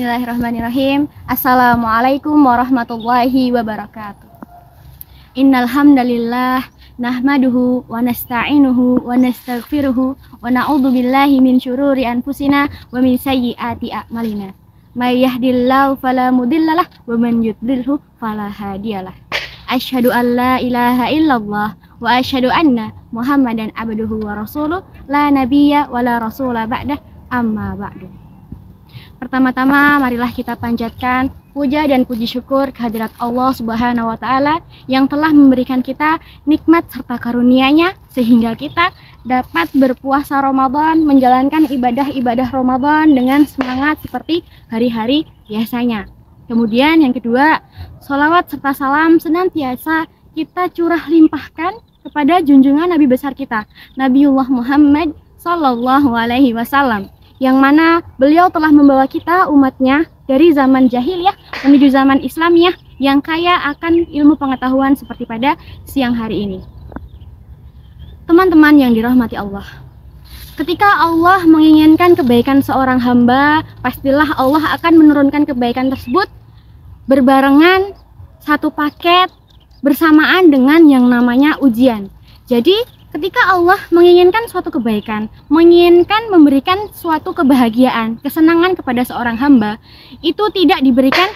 Bismillahirrahmanirrahim. Assalamualaikum warahmatullahi wabarakatuh. Innal hamdalillah nahmaduhu wa nasta'inuhu wa nastaghfiruhu wa na'udzu billahi min syururi anfusina wa min sayyiati a'malina. May yahdihillahu fala mudhillalah wa man yudlilhu fala hadiyalah. Asyhadu an la ilaha illallah wa asyhadu anna Muhammadan abduhu wa rasuluh la nabiyya wa la rasula ba'dah amma ba'du. Pertama-tama marilah kita panjatkan puja dan puji syukur kehadirat Allah Subhanahu wa taala yang telah memberikan kita nikmat serta karunia-Nya sehingga kita dapat berpuasa Ramadan, menjalankan ibadah-ibadah Ramadan dengan semangat seperti hari-hari biasanya. Kemudian yang kedua, sholawat serta salam senantiasa kita curah limpahkan kepada junjungan Nabi besar kita, Nabiullah Muhammad Sallallahu Alaihi Wasallam, yang mana beliau telah membawa kita umatnya dari zaman jahiliyah menuju zaman Islamiyah yang kaya akan ilmu pengetahuan seperti pada siang hari ini. Teman-teman yang dirahmati Allah, ketika Allah menginginkan kebaikan seorang hamba, pastilah Allah akan menurunkan kebaikan tersebut berbarengan satu paket bersamaan dengan yang namanya ujian. Jadi ketika Allah menginginkan suatu kebaikan, menginginkan memberikan suatu kebahagiaan, kesenangan kepada seorang hamba, itu tidak diberikan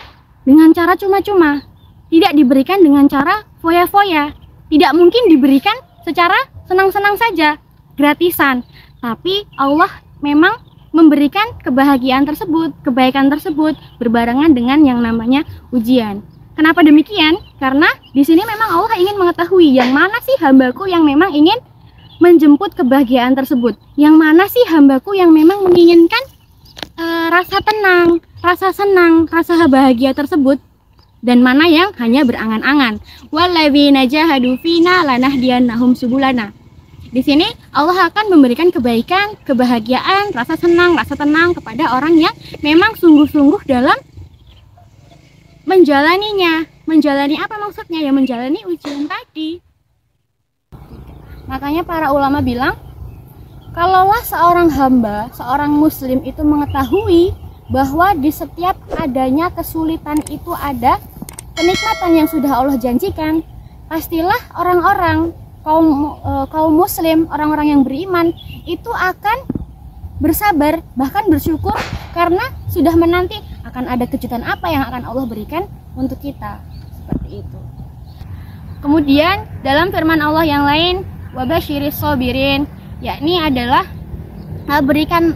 dengan cara cuma-cuma, tidak diberikan dengan cara foya-foya, tidak mungkin diberikan secara senang-senang saja, gratisan. Tapi Allah memang memberikan kebahagiaan tersebut, kebaikan tersebut berbarengan dengan yang namanya ujian. Kenapa demikian? Karena di sini memang Allah ingin mengetahui yang mana sih hambaku yang memang ingin menjemput kebahagiaan tersebut, yang mana sih hambaku yang memang menginginkan rasa tenang, rasa senang, rasa bahagia tersebut, dan mana yang hanya berangan-angan. Walladzina jahadu fina lanahdiyannahum subulana. Di sini Allah akan memberikan kebaikan, kebahagiaan, rasa senang, rasa tenang kepada orang yang memang sungguh-sungguh dalam menjalaninya. Menjalani apa maksudnya? Ya menjalani ujian tadi. Makanya para ulama bilang, kalaulah seorang hamba, seorang muslim itu mengetahui bahwa di setiap adanya kesulitan itu ada kenikmatan yang sudah Allah janjikan, pastilah orang-orang kaum muslim, orang-orang yang beriman itu akan bersabar, bahkan bersyukur karena sudah menanti akan ada kejutan apa yang akan Allah berikan untuk kita. Seperti itu. Kemudian dalam firman Allah yang lain, wabasyiris sobirin, yakni adalah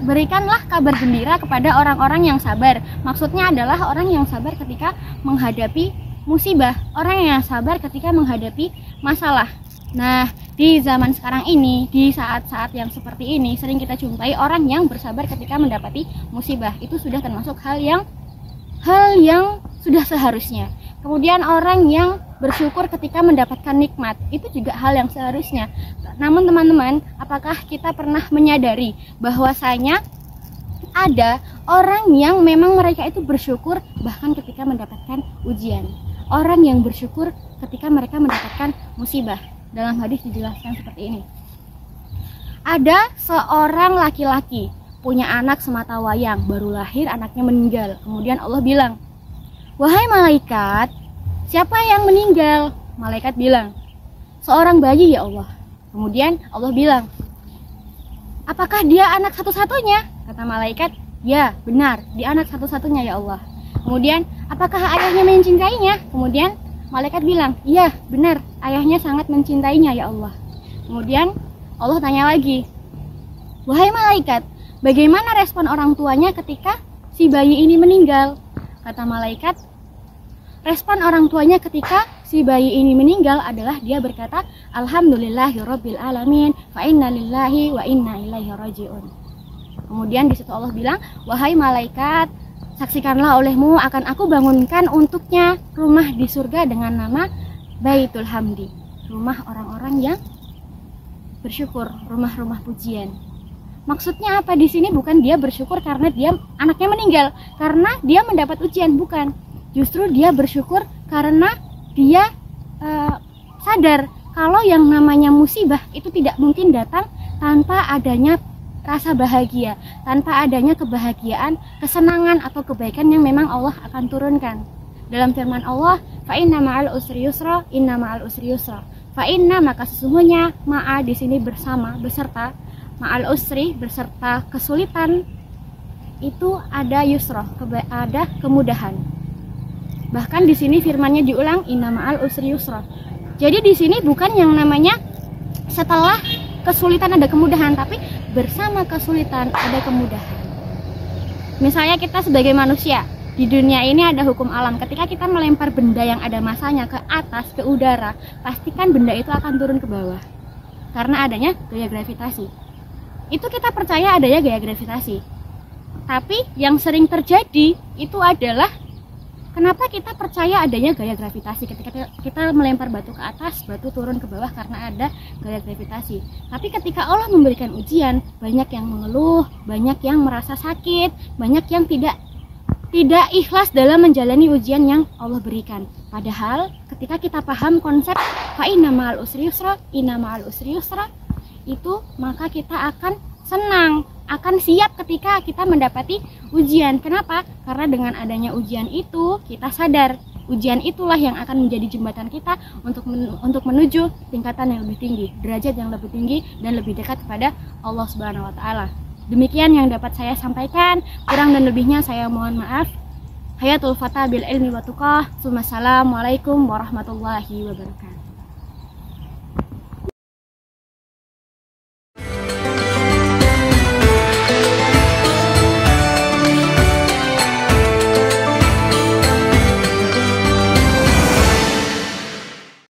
berikanlah kabar gembira kepada orang-orang yang sabar. Maksudnya adalah orang yang sabar ketika menghadapi musibah, orang yang sabar ketika menghadapi masalah. Nah, di zaman sekarang ini, di saat-saat yang seperti ini, sering kita jumpai orang yang bersabar ketika mendapati musibah. Itu sudah termasuk hal yang sudah seharusnya. Kemudian orang yang bersyukur ketika mendapatkan nikmat, itu juga hal yang seharusnya. Namun teman-teman, apakah kita pernah menyadari bahwasanya ada orang yang memang mereka itu bersyukur bahkan ketika mendapatkan ujian, orang yang bersyukur ketika mereka mendapatkan musibah? Dalam hadis dijelaskan seperti ini. Ada seorang laki-laki punya anak semata wayang, baru lahir anaknya meninggal. Kemudian Allah bilang, "Wahai malaikat, siapa yang meninggal?" Malaikat bilang, "Seorang bayi ya Allah." Kemudian Allah bilang, "Apakah dia anak satu-satunya?" Kata malaikat, "Ya, benar, dia anak satu-satunya ya Allah." Kemudian, "Apakah ayahnya mencintainya?" Kemudian malaikat bilang, "Iya, benar, ayahnya sangat mencintainya ya Allah." Kemudian Allah tanya lagi, "Wahai malaikat, bagaimana respon orang tuanya ketika si bayi ini meninggal?" Kata malaikat, respon orang tuanya ketika si bayi ini meninggal adalah dia berkata, "Alhamdulillahirabbil alamin, fa inna lillahi wa inna ilaihi rajiun." Kemudian di situ Allah bilang, "Wahai malaikat, saksikanlah olehmu akan aku bangunkan untuknya rumah di surga dengan nama Baitul Hamdi, rumah orang-orang yang bersyukur, rumah-rumah pujian." Maksudnya apa di sini? Bukan dia bersyukur karena dia anaknya meninggal, karena dia mendapat ujian, bukan. Justru dia bersyukur karena dia sadar kalau yang namanya musibah itu tidak mungkin datang tanpa adanya rasa bahagia, tanpa adanya kebahagiaan, kesenangan atau kebaikan yang memang Allah akan turunkan. Dalam firman Allah, fa inna ma'al usri yusra, inna ma'al usri yusra. Fa inna, maka sesungguhnya, ma'a di sini bersama, beserta, ma'al usri beserta kesulitan, itu ada yusra, ada kemudahan. Bahkan di sini firmannya diulang, inna ma'al usri yusra. Jadi di sini bukan yang namanya setelah kesulitan ada kemudahan, tapi bersama kesulitan ada kemudahan. Misalnya kita sebagai manusia di dunia ini ada hukum alam. Ketika kita melempar benda yang ada masanya ke atas, ke udara, pastikan benda itu akan turun ke bawah karena adanya gaya gravitasi. Itu kita percaya adanya gaya gravitasi. Tapi yang sering terjadi itu adalah kenapa kita percaya adanya gaya gravitasi. Ketika kita melempar batu ke atas, batu turun ke bawah karena ada gaya gravitasi. Tapi ketika Allah memberikan ujian, banyak yang mengeluh, banyak yang merasa sakit, banyak yang tidak ikhlas dalam menjalani ujian yang Allah berikan. Padahal ketika kita paham konsep fa inna ma'al usri yusra, inna ma'al usri yusra, itu maka kita akan senang, akan siap ketika kita mendapati ujian. Kenapa? Karena dengan adanya ujian itu kita sadar ujian itulah yang akan menjadi jembatan kita untuk menuju tingkatan yang lebih tinggi, derajat yang lebih tinggi dan lebih dekat kepada Allah Subhanahu wa taala. Demikian yang dapat saya sampaikan, kurang dan lebihnya saya mohon maaf. Hayatul fata bil ilmi wa tuqah. Wassalamualaikum warahmatullahi wabarakatuh.